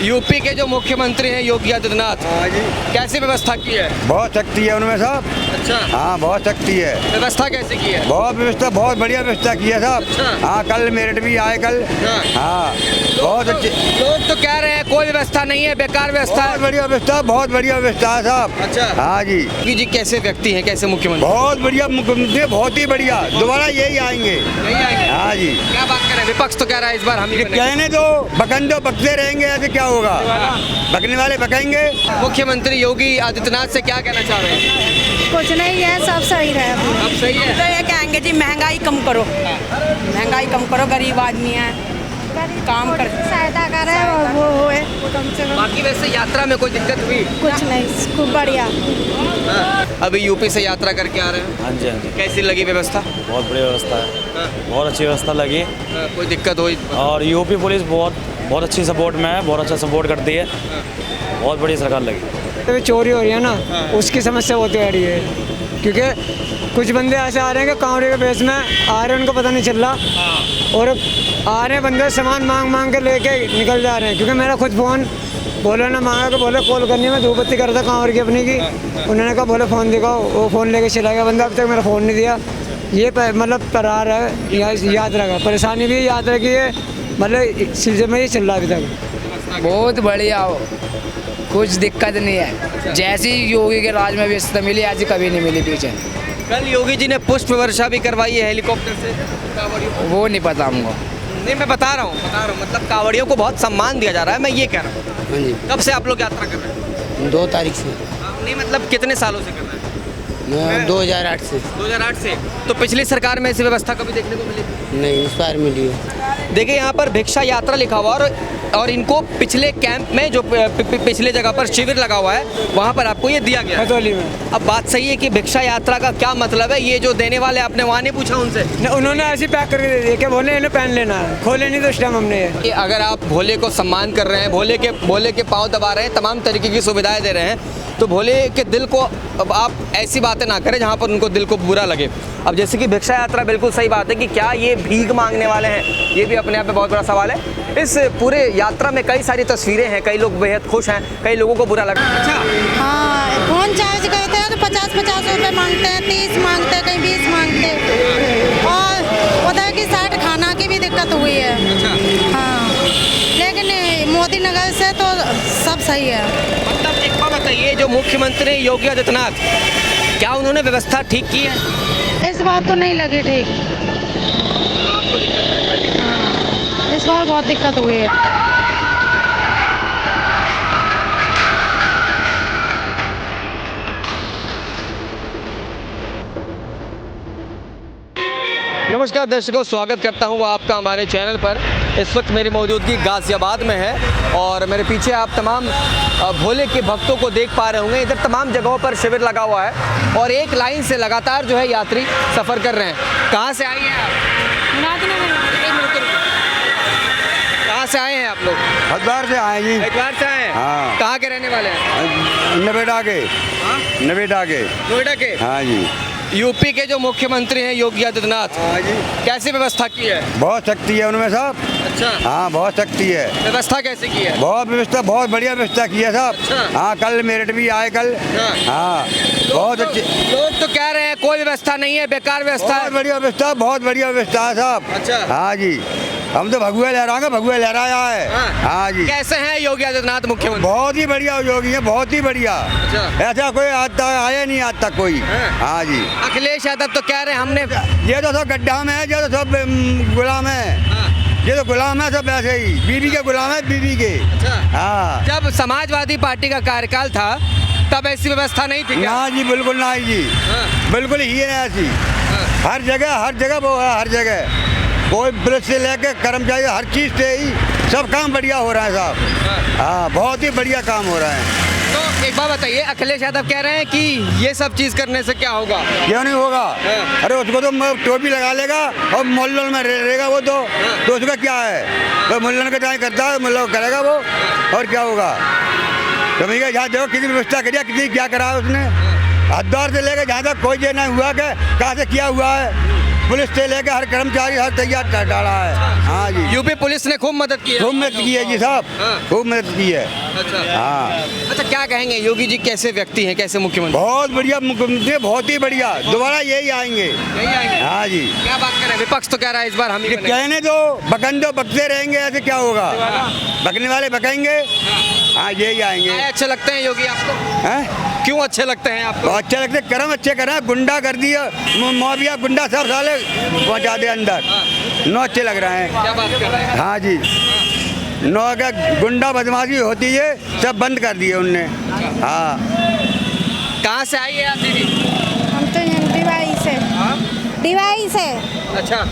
UP के जो मुख्यमंत्री हैं योगी आदित्यनाथ, हाँ जी, कैसी व्यवस्था की है? बहुत शक्ति है उनमें साहब। अच्छा, हाँ, बहुत शक्ति है। व्यवस्था कैसे की है? बहुत व्यवस्था, बहुत बढ़िया व्यवस्था की है साहब। अच्छा। हाँ, कल मेरठ भी आए कल। हाँ। हाँ, बहुत अच्छी, लोग तो कह रहे हैं कोई व्यवस्था नहीं है, बेकार व्यवस्था बहुत है। बढ़िया व्यवस्था, बहुत बढ़िया व्यवस्था है साहब। अच्छा। हाँ जी, योगी जी कैसे व्यक्ति हैं, कैसे मुख्यमंत्री? बहुत बढ़िया मुख्यमंत्री, बहुत ही बढ़िया। दोबारा यही आएंगे। नहीं आएंगे। हाँ जी, क्या बात कर रहे हैं? विपक्ष तो कह रहा है इस बार हम ही ये बनेंगे। कहने दो, बकन दो, बकते रहेंगे, ऐसे क्या होगा? बकने वाले बकेंगे। मुख्यमंत्री योगी आदित्यनाथ से क्या कहना चाह रहे हैं? कुछ नहीं है, सब सही रहे। अब सही है। तो ये कहेंगे जी महंगाई कम करो, महंगाई कम करो, गरीब आदमी है, काम कर सहायता करे और वो होए कम से कम। बाकी वैसे यात्रा में कोई दिक्कत हुई? कुछ नहीं, खूब बढ़िया। अभी यूपी से यात्रा करके आ रहे हैं, हाँ जी, हाँ जी, कैसी लगी व्यवस्था? बहुत बढ़िया व्यवस्था है, बहुत अच्छी व्यवस्था लगी। कोई दिक्कत हुई? और यूपी पुलिस बहुत अच्छी सपोर्ट में है, बहुत अच्छा सपोर्ट करती है, बहुत बड़ी सरकार लगी। तो चोरी हो रही है ना, उसकी समस्या होती आ रही है, क्योंकि कुछ बंदे ऐसे आ रहे हैं कि कांवड़े के बेस में आ रहे हैं, उनको पता नहीं चल रहा, और आ रहे हैं बंदे सामान मांग के लेके निकल जा रहे हैं। क्योंकि मेरा खुद फ़ोन बोले ना मांगा कि बोले कॉल करनी है, मैं धूपबत्ती कर रहा था कांवड़ की अपनी की, उन्होंने कहा बोले फ़ोन दिखाओ, वो फ़ोन लेके चला गया बंदा, अब तक मेरा फ़ोन नहीं दिया। ये मतलब करार है यात्रा का, परेशानी भी यात्रा की है, मतलब सिलसिले में ही चल रहा है अभी तक। बहुत बढ़िया हो, कुछ दिक्कत नहीं है। जैसी योगी के राज में व्यवस्था मिली ऐसी कभी नहीं मिली पीछे। कल योगी जी ने पुष्प वर्षा भी करवाई है हेलीकॉप्टर से कांवड़ियों को। वो नहीं पता हमको। नहीं, मैं बता रहा हूँ, मतलब कांवड़ियों को बहुत सम्मान दिया जा रहा है, मैं ये कह रहा हूँ। हाँ जी, कब से आप लोग यात्रा कर रहे हैं? 2 तारीख से। नहीं, मतलब कितने सालों से कर रहे हैं? 2008 से। 2008 से। तो पिछली सरकार में ऐसी व्यवस्था कभी देखने को मिली? नहीं, इस बार मिली है। देखिए यहाँ पर भिक्षा यात्रा लिखा हुआ और इनको पिछले कैंप में जो पिछले जगह पर शिविर लगा हुआ है वहाँ पर आपको ये दिया गया है। खतौली में। अब बात सही है कि भिक्षा यात्रा का क्या मतलब है, ये जो देने वाले आपने वहाँ नहीं पूछा उनसे? उन्होंने ऐसे पैक करके दे दिया कि बोले इन्हें पहन लेना है, खोले नहीं तो उस टाइम हमने ये। कि अगर आप भोले को सम्मान कर रहे हैं, भोले के पाँव दबा रहे हैं, तमाम तरीके की सुविधाएं दे रहे हैं, तो भोले के दिल को अब आप ऐसी बातें ना करें जहाँ पर उनको दिल को बुरा लगे। अब जैसे कि भिक्षा यात्रा, बिल्कुल सही बात है कि क्या ये भीख मांगने वाले हैं, ये भी अपने आप में बहुत बड़ा सवाल है। इस पूरे यात्रा में कई सारी तस्वीरें हैं, कई लोग बेहद खुश हैं, कई लोगों को बुरा लगा। अच्छा, हाँ, फोन चार्ज करते हैं तो 50-50 रुपये मांगते हैं, 30 मांगते हैं, कहीं 20 मांगते हैं, और उधर की साइड खाना की भी दिक्कत हुई है। हाँ, लेकिन मोदी नगर से तो सब सही है। मतलब एक बात बताइए, जो मुख्यमंत्री योगी आदित्यनाथ, क्या उन्होंने व्यवस्था ठीक की है? इस बार तो नहीं लगी ठीक। हाँ, इस बार बहुत दिक्कत हुई है। नमस्कार दर्शकों, स्वागत करता हूं आपका हमारे चैनल पर। इस वक्त मेरी मौजूदगी गाज़ियाबाद में है और मेरे पीछे आप तमाम भोले के भक्तों को देख पा रहे होंगे। इधर तमाम जगहों पर शिविर लगा हुआ है और एक लाइन से लगातार जो है यात्री सफ़र कर रहे हैं। कहाँ से आई हैं आप? कहाँ से आए हैं आप लोग? हरिद्वार से आए जी। हरिद्वार से आए हैं? हाँ। कहाँ के रहने वाले हैं? नवेटा के। नवेटा के। नोएडा के? हाँ जी। यूपी के जो मुख्यमंत्री हैं योगी आदित्यनाथ, हाँ जी, कैसी व्यवस्था की है? बहुत शक्ति है उनमें साहब। अच्छा, हाँ, बहुत शक्ति है। व्यवस्था कैसे की है? बहुत व्यवस्था, बहुत बढ़िया व्यवस्था की है साहब। अच्छा। हाँ, कल मेरठ भी आए कल। हाँ, बहुत अच्छी। लोग तो कह रहे हैं कोई व्यवस्था नहीं है, बेकार व्यवस्था बहुत है। बढ़िया व्यवस्था, बहुत बढ़िया व्यवस्था है साहब। अच्छा। हाँ जी, हम तो भगुआ लहराएंगे, भगुआ लहराया है। हाँ जी। कैसे हैं योगी आदित्यनाथ मुख्यमंत्री? बहुत ही बढ़िया योगी है, बहुत ही बढ़िया। अच्छा। ऐसा कोई आज तक आया नहीं, आज तक कोई। हाँ जी। अखिलेश यादव तो कह रहे हैं हमने। ये तो सब गड्ढा में है, ये तो सब गुलाम है। ये तो गुलाम है सब, ऐसे ही बीवी के गुलाम है, बीवी के। हाँ, जब समाजवादी पार्टी का कार्यकाल था तब ऐसी व्यवस्था नहीं थी क्या? ना जी, बिल्कुल ना जी, बिल्कुल ही है ऐसी। हर जगह वो है, हर जगह कोई पुलिस से लेकर कर्मचारी, हर चीज़ से ही सब काम बढ़िया हो रहा है साहब। हाँ, बहुत ही बढ़िया काम हो रहा है। तो एक बात बताइए, अखिलेश यादव कह रहे हैं कि ये सब चीज़ करने से क्या होगा? क्यों नहीं होगा? अरे उसको तो टोपी लगा लेगा और मोहल्लों में रहेगा वो तो उसका क्या है? तो मोहल्लों का चाहे करता है, मोहल्लों करेगा वो, और क्या होगा? तो भैया जहाँ देखो कितनी व्यवस्था करिए, कितनी क्या करा है उसने। हरिद्वार से लेकर जहाँ तक कोई ये नहीं हुआ कि कहाँ से किया हुआ है, पुलिस से लेकर हर कर्मचारी हर तैयार डाला है। हाँ जी, यूपी पुलिस ने खूब मदद की है। खूब मदद की है जी साहब, खूब मदद की है। अच्छा हाँ, अच्छा, क्या कहेंगे योगी जी कैसे व्यक्ति हैं, कैसे मुख्यमंत्री? बहुत बढ़िया मुख्यमंत्री, बहुत ही बढ़िया, दोबारा यही आएंगे। यही आएंगे। हाँ जी, क्या बात कर रहे हैं? विपक्ष तो कह रहा है इस बार हम ही ये बनेंगे। कहने दो, बकन दो, बकते रहेंगे, ऐसे क्या होगा? बकने वाले बकेंगे। हाँ, यही आएंगे। क्या अच्छे लगते हैं योगी आपको? हैं? क्यों अच्छे लगते हैं आपको? बहुत अच्छे लगते, कर्म अच्छे करा, गुंडा कर दिया, माफिया गुंडा सब साले पहुंचा दे अंदर। नौ अच्छे लग रहे हैं। क्या बात कर रहे हैं? हाँ जी, नौ का गुंडा बदमाशी होती है सब बंद कर दिए उनने। हाँ, कहाँ से आई है आप दीदी? हम तो डिवाई से, डिवाई से। अच्छा,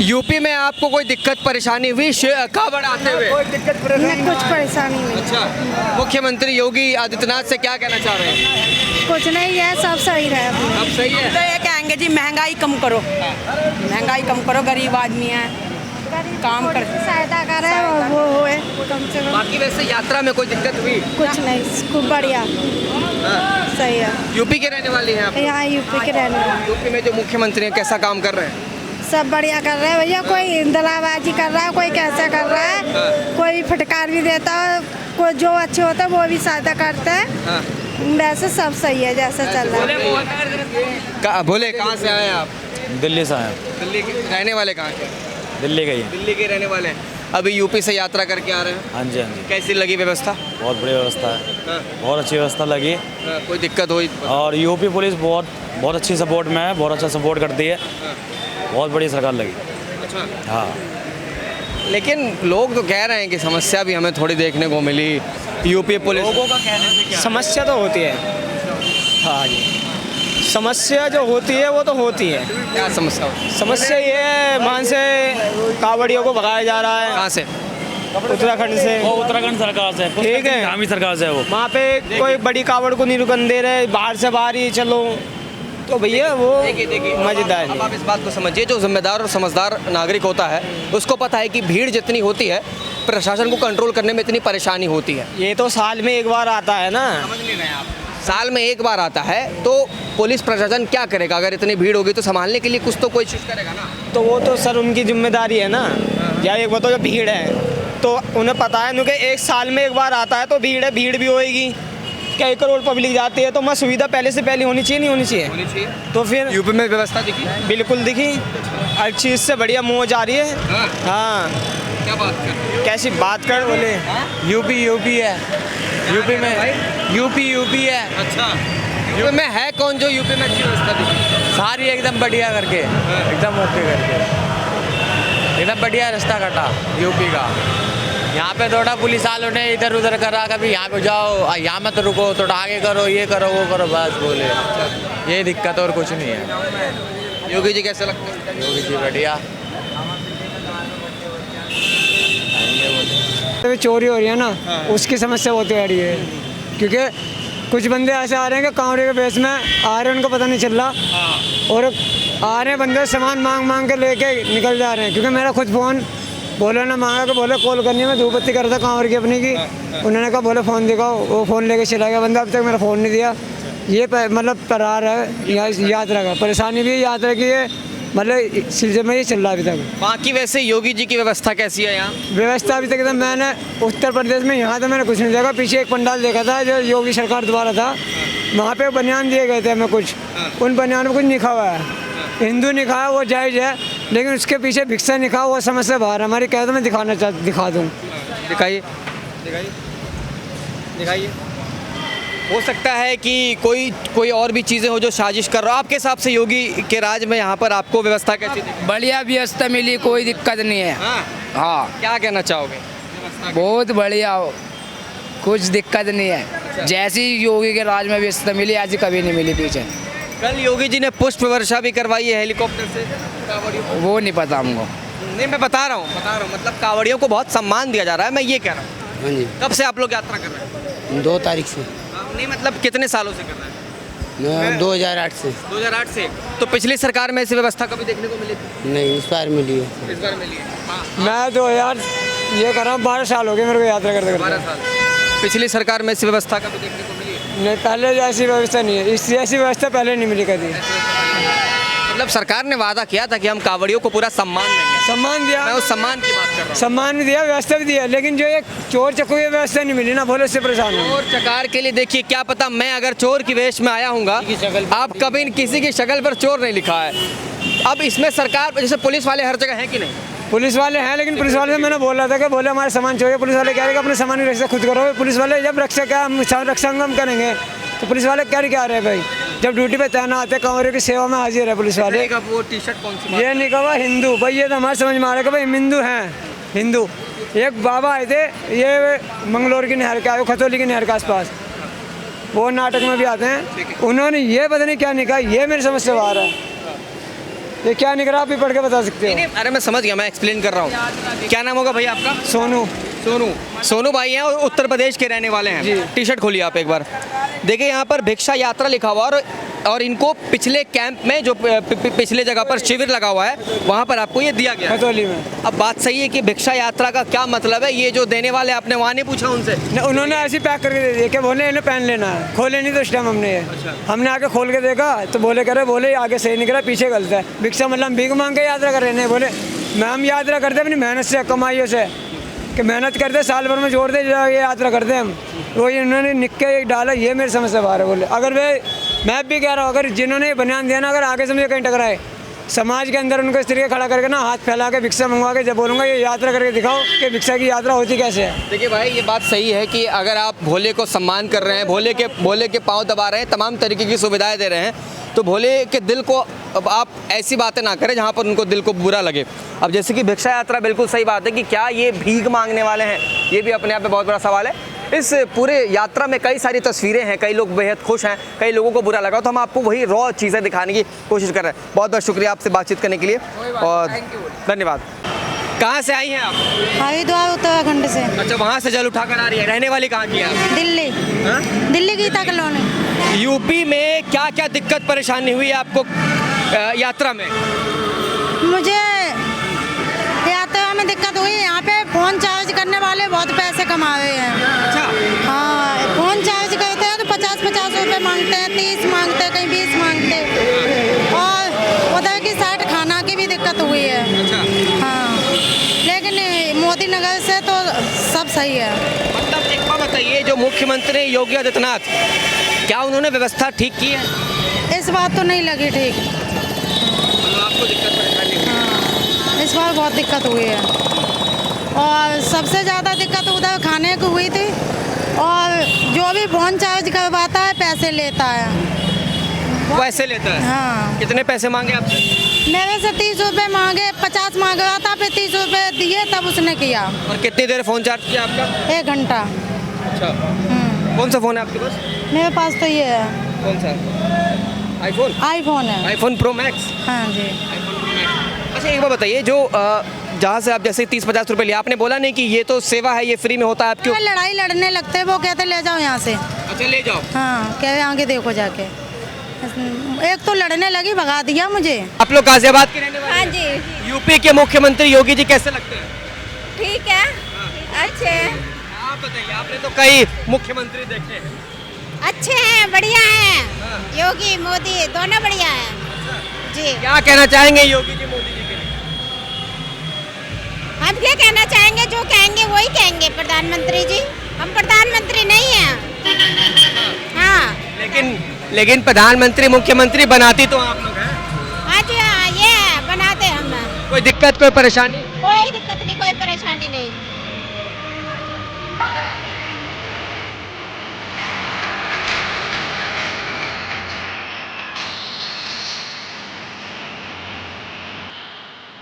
यूपी में आपको कोई दिक्कत परेशानी हुई कावड़ आते हुए? कोई दिक्कत कुछ परेशानी नहीं, अच्छा, मुख्यमंत्री योगी आदित्यनाथ से क्या कहना चाह रहे हैं? कुछ नहीं है, सब सही रहे। अब सही है। तो ये कहेंगे जी महंगाई कम करो, महंगाई कम करो, गरीब आदमी है, काम कर सहायता करे वो होए कम से कम। बाकी वैसे यात्रा में कोई दिक्कत हुई? कुछ नहीं, खूब बढ़िया, सही है। यूपी के रहने वाली हैं आप? यहाँ यूपी के रहने वाले यूपी में जो मुख्यमंत्री हैं कैसा काम कर रहे हैं? सब बढ़िया कर रहे हैं भैया। कोई दलाबाजी कर रहा है, कोई कैसे कर रहा है, कोई फटकार भी देता है, कोई जो अच्छे होता है वो भी सहायता करते हैं। वैसे सब सही है जैसे चल रहा है। बोले कहाँ से आए आप? दिल्ली से आए, दिल्ली के रहने वाले कहाँ के? दिल्ली गई है। दिल्ली के रहने वाले हैं। अभी यूपी से यात्रा करके आ रहे हैं। हाँ जी, हाँ जी, कैसी लगी व्यवस्था? बहुत बढ़िया व्यवस्था है, बहुत अच्छी व्यवस्था लगी। कोई दिक्कत हुई? और यूपी पुलिस बहुत बहुत अच्छी सपोर्ट में है, बहुत अच्छा सपोर्ट करती है, बहुत बड़ी सरकार लगी। अच्छा, हाँ, लेकिन लोग तो कह रहे हैं कि समस्या भी हमें थोड़ी देखने को मिली यूपी पुलिस। लोगों का कहने से क्या? समस्या तो होती है। हाँ जी, समस्या जो होती है वो तो होती है। क्या समस्या होती? समस्या ये है, मान से कावड़ियों को भगाया जा रहा है कहाँ से? उत्तराखंड से। वो उत्तराखंड सरकार से, ठीक है, धामी सरकार से है वो। वहाँ पे कोई बड़ी कावड़ को नहीं रुकन दे रहे, बाहर से बाहर ही चलो, तो भैया वो देखिए मजेदार अब आप इस बात को समझिए, जो जिम्मेदार और समझदार नागरिक होता है उसको पता है कि भीड़ जितनी होती है प्रशासन को कंट्रोल करने में इतनी परेशानी होती है। ये तो साल में एक बार आता है ना। समझ नहीं रहे आप? साल में एक बार आता है तो पुलिस प्रशासन क्या करेगा? अगर इतनी भीड़ होगी तो संभालने के लिए कुछ तो कोशिश करेगा ना। तो वो तो सर उनकी जिम्मेदारी है ना। या एक बार तो जो भीड़ है तो उन्हें पता है क्योंकि एक साल में एक बार आता है तो भीड़ है, भीड़ भी होएगी। कई करोड़ पब्लिक जाती है तो मैं सुविधा पहले से पहले होनी चाहिए, नहीं होनी चाहिए? होनी चाहिए। तो फिर यूपी में व्यवस्था दिखी? बिल्कुल दिखी, हर चीज़ से बढ़िया मौज आ रही है। हाँ, क्या बात कर? कैसी बात कर बोले। यूपी है, यूपी में यूपी है। अच्छा, यूपी में है कौन जो यूपी में अच्छी व्यवस्था दिखी? सारी एकदम बढ़िया करके, एकदम ओके करके, एकदम बढ़िया रास्ता काटा यूपी का। यहाँ पे थोड़ा पुलिस वालों ने इधर उधर करा, कभी यहाँ पे जाओ, यहाँ मत रुको, थोड़ा आगे करो, ये करो वो करो, बस बोले ये दिक्कत और कुछ नहीं है। योगी जी कैसे लगते हैं? योगी जी बढ़िया। तो चोरी हो रही है ना, उसकी समस्या होती आ रही है। क्योंकि कुछ बंदे ऐसे आ रहे हैं कि कांवड़े के बेस में आ रहे हैं, उनको पता नहीं चल रहा, और आ रहे हैं बंदे सामान मांग मांग के लेके निकल जा रहे हैं। क्योंकि मेरा खुद फ़ोन बोले ना मांगा कि बोले कॉल करनी है, मैं धूप बत्ती कर रहा था कांवर की अपनी की। उन्होंने कहा बोले फ़ोन दिखाओ, वो फ़ोन लेके चला गया बंदा, अभी तक मेरा फ़ोन नहीं दिया। ये मतलब करार है यात्रा का, परेशानी भी यात्रा की है, मतलब सिलसिले में ये चल रहा है अभी तक। बाकी वैसे योगी जी की व्यवस्था कैसी है यहाँ? व्यवस्था अभी तक मैंने उत्तर प्रदेश में यहाँ तो मैंने कुछ नहीं देखा। पीछे एक पंडाल देखा था जो योगी सरकार द्वारा था, वहाँ पे बनियान दिए गए थे हमें कुछ, उन बनियान में कुछ लिखा हुआ है, हिंदू लिखा है वो जायज़ है, लेकिन उसके पीछे भिक्षा लिखा वो समझ से बाहर। हमारी कह तो मैं दिखा दूँ। दिखाइए दिखाइए। हो सकता है कि कोई और भी चीज़ें हो जो साजिश कर रहा हो। आपके हिसाब से योगी के राज में यहाँ पर आपको व्यवस्था कैसी दिखी? बढ़िया व्यवस्था मिली, कोई दिक्कत नहीं है। हाँ, क्या कहना चाहोगे? बहुत बढ़िया हो, कुछ दिक्कत नहीं है। जैसी योगी के राज में व्यवस्था मिली ऐसी कभी नहीं मिली पीछे। कल योगी जी ने पुष्प वर्षा भी करवाई है हेलीकॉप्टर से कांवड़ियों को। वो नहीं पता हमको। नहीं, मैं बता रहा हूँ मतलब कांवड़ियों को बहुत सम्मान दिया जा रहा है, मैं ये कह रहा हूँ। हाँ जी, कब से आप लोग यात्रा कर रहे हैं? 2 तारीख से। नहीं, मतलब कितने सालों से कर रहे हैं? मैं 2008 से। 2008 से। तो पिछली सरकार में ऐसी व्यवस्था कभी देखने को मिली थी? नहीं, इस बार मिली है। इस बार मिली है। हाँ, मैं 2000 ये कर रहा हूँ, 12 साल हो गए मेरे को यात्रा करते 12 साल। पिछली सरकार में ऐसी व्यवस्था कभी देखने को मिली है? नहीं, पहले ऐसी व्यवस्था नहीं है, इस ऐसी व्यवस्था पहले नहीं मिली कभी। मतलब सरकार ने वादा किया था कि हम कांवड़ियों को पूरा सम्मान देंगे। सम्मान दिया, मैं उस सम्मान की बात कर रहा हूँ। सम्मान भी दिया, व्यवस्था भी दिया, लेकिन जो एक चोर चक्कू की व्यवस्था नहीं मिली ना, बोले इससे परेशान हूँ। चोर चकार के लिए देखिए, क्या पता मैं अगर चोर की वेश में आया हूँगा, आप कभी किसी की शक्ल पर चोर नहीं लिखा है। अब इसमें सरकार, जैसे पुलिस वाले हर जगह हैं कि नहीं? पुलिस वाले हैं, लेकिन पुलिस वाले से मैंने बोला था कि बोले हमारे सामान चोरी है। पुलिस वाले कह रहे कि अपने सामान की रक्षा खुद करो। पुलिस वाले जब रक्षा क्या हम रक्षांगम करेंगे, तो पुलिस वाले क्या रहे हैं भाई, जब ड्यूटी पे तैनात है, कांवड़ियों की सेवा में हाजिर है पुलिस वाले। वो टी शर्ट कौन सी? ये नहीं कहा हिंदू भाई, ये तो हमारे समझ में आ रहा है कि भाई हिंदू हैं, हिंदू। एक बाबा आए थे, ये मंगलोर की नहर के आए, खतौली की नहर के आसपास, वो नाटक में भी आते हैं। उन्होंने ये पता नहीं क्या निकाला, ये मेरी समझ से बाहर है। ये क्या निकला, आप भी पढ़ के बता सकते हो। अरे मैं समझ गया, मैं एक्सप्लेन कर रहा हूँ। क्या नाम होगा भैया आपका? सोनू। सोनू भाई हैं और उत्तर प्रदेश के रहने वाले हैं। टी शर्ट खोलिए आप एक बार, देखिए यहाँ पर भिक्षा यात्रा लिखा हुआ, और इनको पिछले कैंप में जो पिछले जगह पर शिविर लगा हुआ है, वहाँ पर आपको ये दिया गया है। खतौली में। अब बात सही है कि भिक्षा यात्रा का क्या मतलब है, ये जो देने वाले आपने वहाँ नहीं पूछा उनसे? उन्होंने ऐसे ही पैक करके दे दिया कि बोले इन्हें पहन लेना है, खोले नहीं तो उस टाइम हमने हमने आके खोल के देखा तो बोले करे बोले आगे सही निकला, पीछे गलत है। भिक्षा मतलब भीख मांग के यात्रा कर रहे हैं। बोले मैं हम यात्रा करते अपनी मेहनत से, कमाइयों से, कि मेहनत करते साल भर में जोड़ दे ये यात्रा करते हम, वही उन्होंने निक के डाला। ये मेरे समझ से बाहर है। बोले अगर मैं भी कह रहा हूँ, अगर जिन्होंने बयान दिया ना, अगर आगे से मुझे कहीं टकराए, समाज के अंदर उनको इस तरीके खड़ा करके ना, हाथ फैला के भिक्षा मंगवा के जब बोलूँगा ये यात्रा करके दिखाओ कि भिक्षा की यात्रा होती कैसे है। देखिए भाई, ये बात सही है कि अगर आप भोले को सम्मान कर रहे हैं, भोले के पाँव दबा रहे हैं, तमाम तरीके की सुविधाएं दे रहे हैं, तो भोले के दिल को अब आप ऐसी बातें ना करें जहाँ पर उनको दिल को बुरा लगे। अब जैसे कि भिक्षा यात्रा, बिल्कुल सही बात है कि क्या ये भीख मांगने वाले हैं, ये भी अपने आप में बहुत बड़ा सवाल है। इस पूरे यात्रा में कई सारी तस्वीरें हैं, कई लोग बेहद खुश हैं, कई लोगों को बुरा लगा, तो हम आपको वही रॉ चीज़ें दिखाने की कोशिश कर रहे हैं। बहुत बहुत शुक्रिया आपसे बातचीत करने के लिए और धन्यवाद। कहाँ से आई हैं आप? हरिद्वार उत्तराखंड से। अच्छा, वहाँ से जल उठा कर आ रही है। रहने वाली कहाँ की है आप? दिल्ली। दिल्ली गीता कॉलोनी। यूपी में क्या क्या दिक्कत परेशानी हुई है आपको यात्रा में? मुझे यात्रा में दिक्कत हुई, यहाँ पे फ़ोन चार्ज करने वाले बहुत पैसे कमा रहे हैं। अच्छा। हाँ, फ़ोन चार्ज करते हैं तो 50-50 रुपये मांगते हैं, 30 मांगते हैं, कहीं 20 मांगते हैं, और उधर की साइड खाना की भी दिक्कत हुई है। अच्छा। हाँ, लेकिन मोदी नगर से तो सब सही है। मतलब एक बात बताइए, जो मुख्यमंत्री योगी आदित्यनाथ, क्या उन्होंने व्यवस्था ठीक की है? इस बात तो नहीं लगी ठीक। मतलब आपको दिक्कत परेशानी हुई? हाँ, इस बार बहुत दिक्कत हुई है, और सबसे ज़्यादा दिक्कत उधर खाने की हुई थी, और जो भी फ़ोन चार्ज करवाता है पैसे लेता है। पैसे लेता है? हाँ। कितने पैसे मांगे आपसे? मेरे से 30 रुपये मांगे, 50 मांग रहा था, फिर 30 रुपये दिए तब उसने किया। और कितनी देर फ़ोन चार्ज किया आपका? 1 घंटा। अच्छा। कौन सा फ़ोन है आपके पास? मेरे पास तो ये है। कौन सा? आईफोन? आईफोन है। IPhone pro max? हाँ जी। अच्छा, एक बात बताइए, जो जहाँ से आप जैसे 30-50 रुपये लिया, आपने बोला नहीं कि ये तो सेवा है, ये फ्री में होता है, आप क्यों? लड़ाई लड़ने लगते, वो कहते ले जाओ यहाँ से। अच्छा, ले जाओ। हाँ, कह रहे आगे देखो जाके। एक तो लड़ने लगी, भगा दिया मुझे। आप लोग गाजियाबाद के रहने वाले हाँ हैं? जी। यूपी के मुख्यमंत्री योगी जी कैसे लगते हैं? ठीक है, अच्छे हैं। आप बताइए, आपने तो कई मुख्यमंत्री देखे हैं। अच्छे हैं, बढ़िया हैं। योगी मोदी दोनों बढ़िया हैं जी। क्या कहना चाहेंगे योगी जी मोदी जी के लिए? हम क्या कहना चाहेंगे, जो कहेंगे वही कहेंगे प्रधानमंत्री जी। हम प्रधानमंत्री नहीं हैं। हाँ, लेकिन प्रधानमंत्री मुख्यमंत्री बनाती तो आप लोग हैं। हाँ जी, हाँ, ये बनाते हम। कोई दिक्कत, कोई परेशानी? कोई